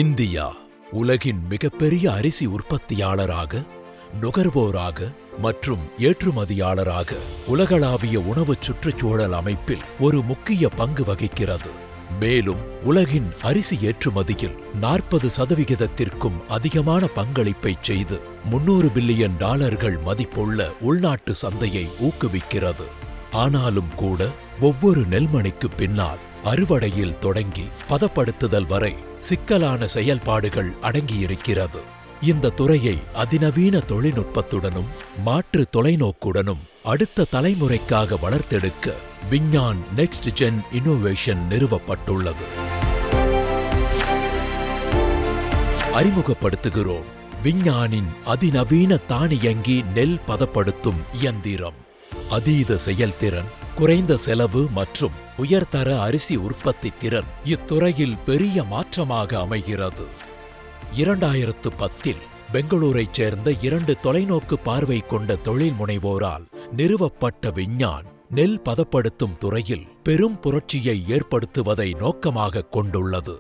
India உலகின் மிகப்பெரிய அரிசி உற்பத்தியாளராக, நுகர்வோராக மற்றும் ஏற்றுமதியாளராக உலகளாவிய உணவு சுற்றுச்சூழல் அமைப்பில் ஒரு முக்கிய பங்கு வகிக்கிறது. மேலும் உலகின் அரிசி ஏற்றுமதியில் 40% அதிகமான பங்களிப்பை செய்து $300 பில்லியன் மதிப்புள்ள உள்நாட்டு சந்தையை ஊக்குவிக்கிறது. ஆனாலும் கூட ஒவ்வொரு நெல்மணிக்கு பின்னால் அறுவடையில் தொடங்கி பதப்படுத்துதல் வரை சிக்கலான செயல்பாடுகள் அடங்கியிருக்கிறது. இந்த துறையை அதிநவீன தொழில்நுட்பத்துடனும் மாற்று தொலைநோக்குடனும் அடுத்த தலைமுறைக்காக வளர்த்தெடுக்க விஞ்ஞான் நெக்ஸ்ட் ஜென் இன்னோவேஷன் நிறுவப்பட்டுள்ளது. அறிமுகப்படுத்துகிறோம் விஞ்ஞானின் அதிநவீன தானியங்கி நெல் பதப்படுத்தும் இயந்திரம். அதீத செயல்திறன், குறைந்த செலவு மற்றும் உயர்தர அரிசி உற்பத்தி திறன் இத்துறையில் பெரிய மாற்றமாக அமைகிறது. 2010 பெங்களூரைச் சேர்ந்த 2 தொலைநோக்கு பார்வை கொண்ட தொழில் முனைவோரால் நிறுவப்பட்ட விஞ்ஞான் நெல் பதப்படுத்தும் துறையில் பெரும் புரட்சியை ஏற்படுத்துவதை நோக்கமாக கொண்டுள்ளது.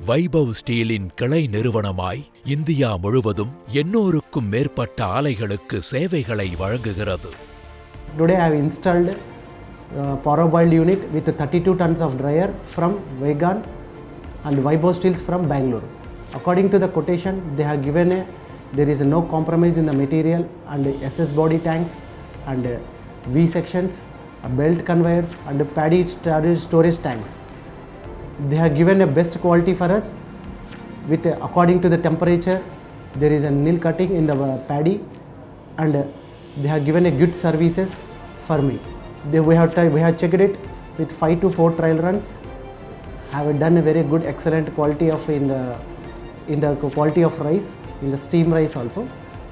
வைபவ் ஸ்டீலின் கிளை நிறுவனமாய் இந்தியா முழுவதும் 800க்கும் மேற்பட்ட ஆலைகளுக்கு சேவைகளை வழங்குகிறது. Today I have installed parboiled unit with 32 tons of dryer from Vegan and Vybo Steels from Bangalore. According to the quotation, they have given there is no compromise in the material and SS body tanks and V sections, belt conveyors and paddy storage tanks. They have given a best quality for us with according to the temperature. There is a nil cutting in the paddy and they have given a good services for me. We have checked it with 5 to 4 trial runs. Have done a very good excellent quality of in the quality of rice, in the steam rice also,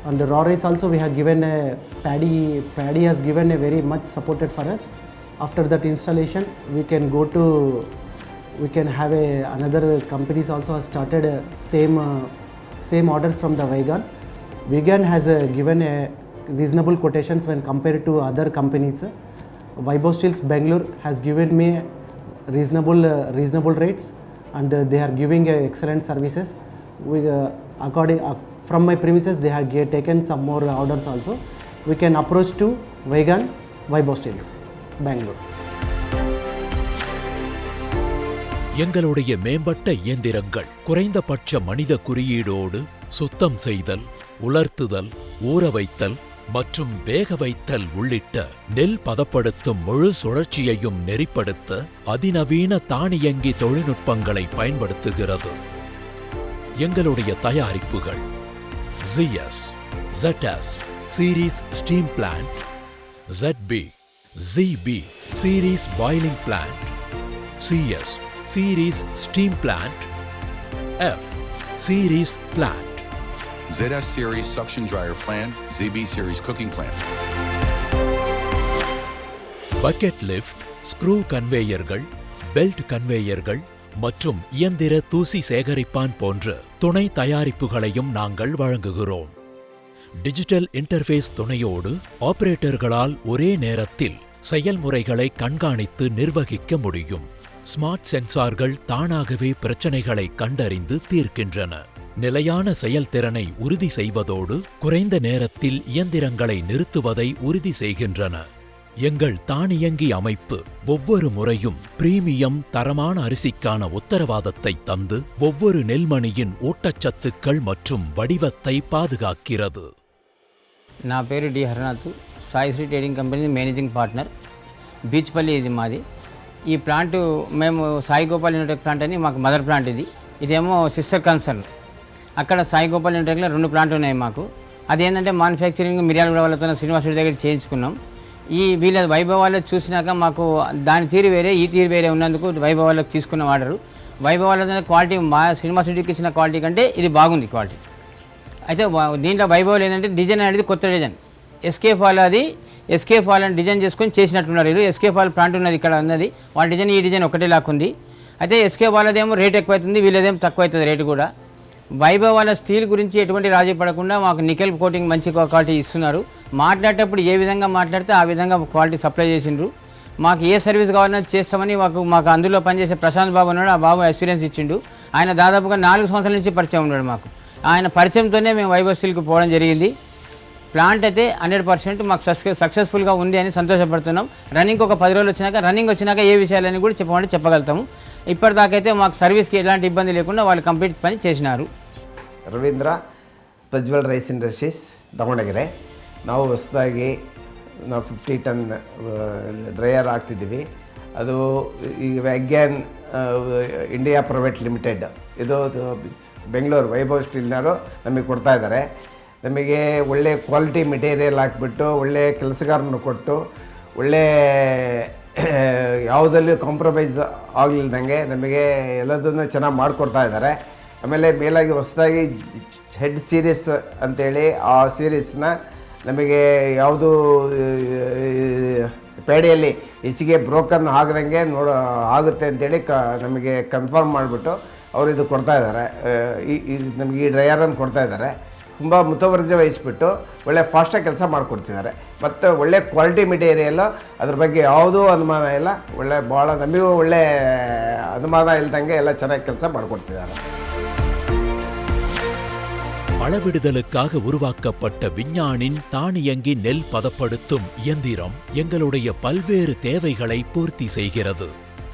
and the raw rice also we have given a paddy has given a very much supported for us. After that installation we can have another companies also has started same order from the Vegan. Vegan has given a reasonable quotations when compared to other companies. Vybo Steels Bangalore has given me reasonable rates and they are giving excellent services. From my premises they have taken some more orders also. We can approach to Vegan Vybo Steels Bangalore. எங்களுடைய மேம்பட்ட இயந்திரங்கள் குறைந்தபட்ச மனித குறியீடோடு சுத்தம் செய்தல், உலர்த்துதல், ஊற வைத்தல் மற்றும் வேக வைத்தல் உள்ளிட்ட நெல் பதப்படுத்தும் முழு சுழற்சியையும் நெறிப்படுத்த அதிநவீன தானியங்கி தொழில்நுட்பங்களை பயன்படுத்துகிறது. எங்களுடைய தயாரிப்புகள் ZS, ZS series steam plant, ZB, ZB series boiling plant, CS series steam plant, F series plant, ZS series suction dryer plant, ZB series cooking plant. Bucket lift, screw கன்வேயர்கள், பெல்ட் கன்வேயர்கள் மற்றும் இயந்திர தூசி சேகரிப்பான் போன்ற துணை தயாரிப்புகளையும் நாங்கள் வழங்குகிறோம். டிஜிட்டல் இன்டர்ஃபேஸ் துணையோடு ஆபரேட்டர்களால் ஒரே நேரத்தில் செயல்முறைகளை கண்காணித்து நிர்வகிக்க முடியும். ஸ்மார்ட் சென்சார்கள் தானாகவே பிரச்சனைகளை கண்டறிந்து தீர்க்கின்றன. நிலையான செயல்திறனை உறுதி செய்வதோடு குறைந்த நேரத்தில் இயந்திரங்களை நிறுத்துவதை உறுதி செய்கின்றன. எங்கள் தானியங்கி அமைப்பு ஒவ்வொரு முறையும் பிரீமியம் தரமான அரிசிக்கான உத்தரவாதத்தை தந்து ஒவ்வொரு நெல்மணியின் ஊட்டச்சத்துக்கள் மற்றும் வடிவத்தை பாதுகாக்கிறது. నా పేరు D Haranath, Saisri trading company managing partner. Beechpalli ఇది మాది. ఈ ప్లాంట్ మేము సాయి గోపాల్ యూనిటెక్ ప్లాంట్ అని మాకు మదర్ ప్లాంట్ ఇది. ఇదేమో సిస్టర్ కన్సర్న్. అక్కడ సాయి గోపాల్ యూనిటెక్లో 2 ప్లాంట్లు ఉన్నాయి మాకు. అదేంటంటే మ్యానుఫ్యాక్చరింగ్ మిర్యాలగూడ వాళ్ళతో శ్రీనివాసుడి దగ్గర చేయించుకున్నాం. ఈ వీళ్ళ వైభవాల్లో చూసినాక మాకు దాని తీరు వేరే ఈ తీరు వేరే ఉన్నందుకు వైభవాలకు తీసుకున్న ఆర్డరు. వైభవాల క్వాలిటీ మా శ్రీనివాసుడికి ఇచ్చిన క్వాలిటీ కంటే ఇది బాగుంది క్వాలిటీ. అయితే దీంట్లో వైభవాలు ఏంటంటే డిజైన్ అనేది కొత్త డిజైన్. ఎస్కే ఫాల్ అది ఎస్కే ఫాల్ అని డిజైన్ చేసుకొని చేసినట్టున్నారు వీళ్ళు. ఎస్కే ఫాల్ ప్లాంట్ ఉన్నది ఇక్కడ ఉన్నది, వాళ్ళ డిజైన్ ఈ డిజైన్ ఒకటే లాక్కుంది. అయితే ఎస్కే వాళ్ళదేమో రేట్ ఎక్కువ అవుతుంది, వీళ్ళదేమో తక్కువ అవుతుంది రేటు కూడా. వైభవ్ వాళ్ళ స్టీల్ గురించి ఎటువంటి రాజీ పడకుండా మాకు నికెల్ కోటింగ్ మంచి క్వాలిటీ ఇస్తున్నారు. మాట్లాడేటప్పుడు ఏ విధంగా మాట్లాడితే ఆ విధంగా క్వాలిటీ సప్లై చేసిండ్రు. మాకు ఏ సర్వీస్ కావాలన్నా చేస్తామని మాకు అందులో పనిచేసే ప్రశాంత్ బాబు ఉన్నాడు. ఆ బాబు అష్యూరెన్స్ ఇచ్చిండు. ఆయన దాదాపుగా 4 సంవత్సరాల నుంచి పరిచయం ఉన్నాడు మాకు. ఆయన పరిచయంతోనే మేము వైభవ్ స్టీల్కి పోవడం జరిగింది. ప్లాంట్ అయితే 100% మాకు సక్సెస్ఫుల్గా ఉంది అని సంతోషపడుతున్నాం. రన్నింగ్ ఒక 10 రోజులు వచ్చినాక ఏ విషయాలని కూడా చెప్పగలుగుతాము. ఇప్పటిదాకైతే మాకు సర్వీస్కి ఎలాంటి ఇబ్బంది లేకుండా వాళ్ళు కంప్లీట్ పని చేసినారు. Ravindra Prajwal rice industries Davanagere. ನಾವು ಹೊಸದಾಗಿ 50 ಟನ್ ಡ್ರೈಯರ್ ಹಾಕ್ತಿದ್ದೀವಿ. ಅದು ಈ ವ್ಯಾಗ್ಯಾನ್ ಇಂಡಿಯಾ ಪ್ರೈವೇಟ್ ಲಿಮಿಟೆಡ್, ಇದು ಬೆಂಗಳೂರು ವೈಭವ್ ಸ್ಟೀಲ್ನವರು ನಮಗೆ ಕೊಡ್ತಾ ಇದ್ದಾರೆ. ನಮಗೆ ಒಳ್ಳೆ ಕ್ವಾಲಿಟಿ ಮೆಟೀರಿಯಲ್ ಹಾಕ್ಬಿಟ್ಟು ಒಳ್ಳೆ ಕೆಲಸಗಾರನ ಕೊಟ್ಟು ಒಳ್ಳೆ ಯಾವುದಲ್ಲೂ ಕಾಂಪ್ರಮೈಸ್ ಆಗಲಿಲ್ದಂಗೆ ನಮಗೆ ಎಲ್ಲದನ್ನು ಚೆನ್ನಾಗಿ ಮಾಡಿಕೊಡ್ತಾ ಇದ್ದಾರೆ. ಆಮೇಲೆ ಮೇಲಾಗಿ ಹೊಸದಾಗಿ ಹೆಡ್ ಸೀರೀಸ್ ಅಂತೇಳಿ ಆ ಸೀರೀಸ್ನ ನಮಗೆ ಯಾವುದು ಪೇಡೆಯಲ್ಲಿ ಹೆಚ್ಚಿಗೆ ಬ್ರೋಕನ್ ಆಗದಂಗೆ ಆಗುತ್ತೆ ಅಂತೇಳಿ ನಮಗೆ ಕನ್ಫರ್ಮ್ ಮಾಡಿಬಿಟ್ಟು ಅವರು ಇದು ಕೊಡ್ತಾ ಇದ್ದಾರೆ. ನಮಗೆ ಈ ಡ್ರೈಯರನ್ನು ಕೊಡ್ತಾ ಇದ್ದಾರೆ. ತುಂಬ ಮುತುವರ್ಜಿ ವಹಿಸ್ಬಿಟ್ಟು ಒಳ್ಳೆ ಫಾಸ್ಟಾಗಿ ಕೆಲಸ ಮಾಡಿಕೊಡ್ತಿದ್ದಾರೆ. ಮತ್ತು ಒಳ್ಳೆ ಕ್ವಾಲಿಟಿ ಮೆಟೀರಿಯಲ್ಲು, ಅದ್ರ ಬಗ್ಗೆ ಯಾವುದೂ ಅನುಮಾನ ಇಲ್ಲ. ಒಳ್ಳೆ ಭಾಳ ನಮಗೂ ಒಳ್ಳೆ ಅನುಮಾನ ಇಲ್ದಂಗೆ ಎಲ್ಲ ಚೆನ್ನಾಗಿ ಕೆಲಸ ಮಾಡಿಕೊಡ್ತಿದ್ದಾರೆ. அளவிடுதலுக்காக உருவாக்கப்பட்ட விஞ்ஞானின் தானியங்கி நெல் பதப்படுத்தும் இயந்திரம் எங்களுடைய பல்வேறு தேவைகளை பூர்த்தி செய்கிறது.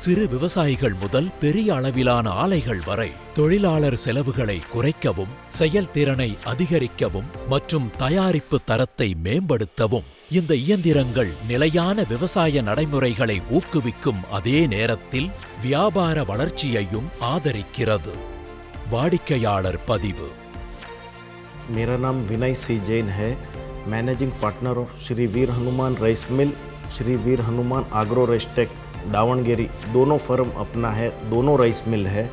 சிறு விவசாயிகள் முதல் பெரிய அளவிலான ஆலைகள் வரை தொழிலாளர் செலவுகளை குறைக்கவும், செயல்திறனை அதிகரிக்கவும் மற்றும் தயாரிப்பு தரத்தை மேம்படுத்தவும் இந்த இயந்திரங்கள் நிலையான விவசாய நடைமுறைகளை ஊக்குவிக்கும் அதே நேரத்தில் வியாபார வளர்ச்சியையும் ஆதரிக்கிறது. வாடிக்கையாளர் பதிவு. मेरा नाम विनय सी जैन है, managing partner of Shri Veer Hanuman rice mill, Shri Veer Hanuman agro रेस्टेक दावणगेरी, दोनों फर्म अपना है, दोनों राइस मिल है।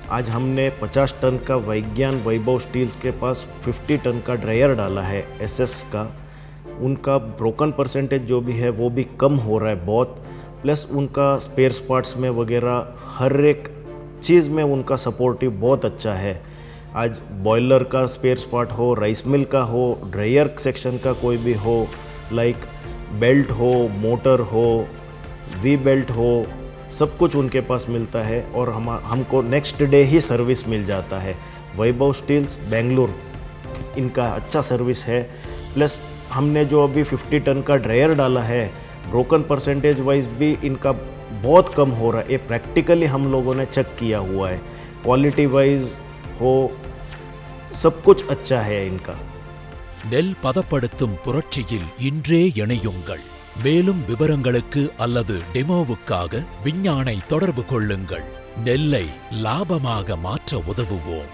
आज हमने 50 टन का वैज्ञान वैभव स्टील्स के पास 50 टन का ड्रायर डाला है एसएस का। उनका ब्रोकन परसेंटेज जो भी है वो भी कम हो रहा है बहुत, प्लस उनका स्पेयर पार्ट्स में वगैरह हर एक चीज़ में उनका सपोर्टिव बहुत अच्छा है। आज बॉयलर का स्पेयर पार्ट हो, राइस मिल का हो, ड्रायर सेक्शन का कोई भी हो, लाइक बेल्ट हो, मोटर हो, वी बेल्ट हो, सब कुछ उनके पास मिलता है और हमको नेक्स्ट डे ही सर्विस मिल जाता है। वैभव स्टील्स बेंगलुरु, इनका अच्छा सर्विस है। प्लस हमने जो अभी 50 टन का ड्रायर डाला है, ब्रोकन परसेंटेज वाइज भी इनका बहुत कम हो रहा है। ये प्रैक्टिकली हम लोगों ने चेक किया हुआ है। क्वालिटी वाइज हो, सब कुछ अच्छा है इनका। நெல் பதப்படுத்தும் புரட்சியில் இன்றே இணையுங்கள். மேலும் விவரங்களுக்கு அல்லது டெமோவுக்காக விஞ்ஞானை தொடர்பு கொள்ளுங்கள். நெல்லை லாபமாக மாற்ற உதவுவோம்.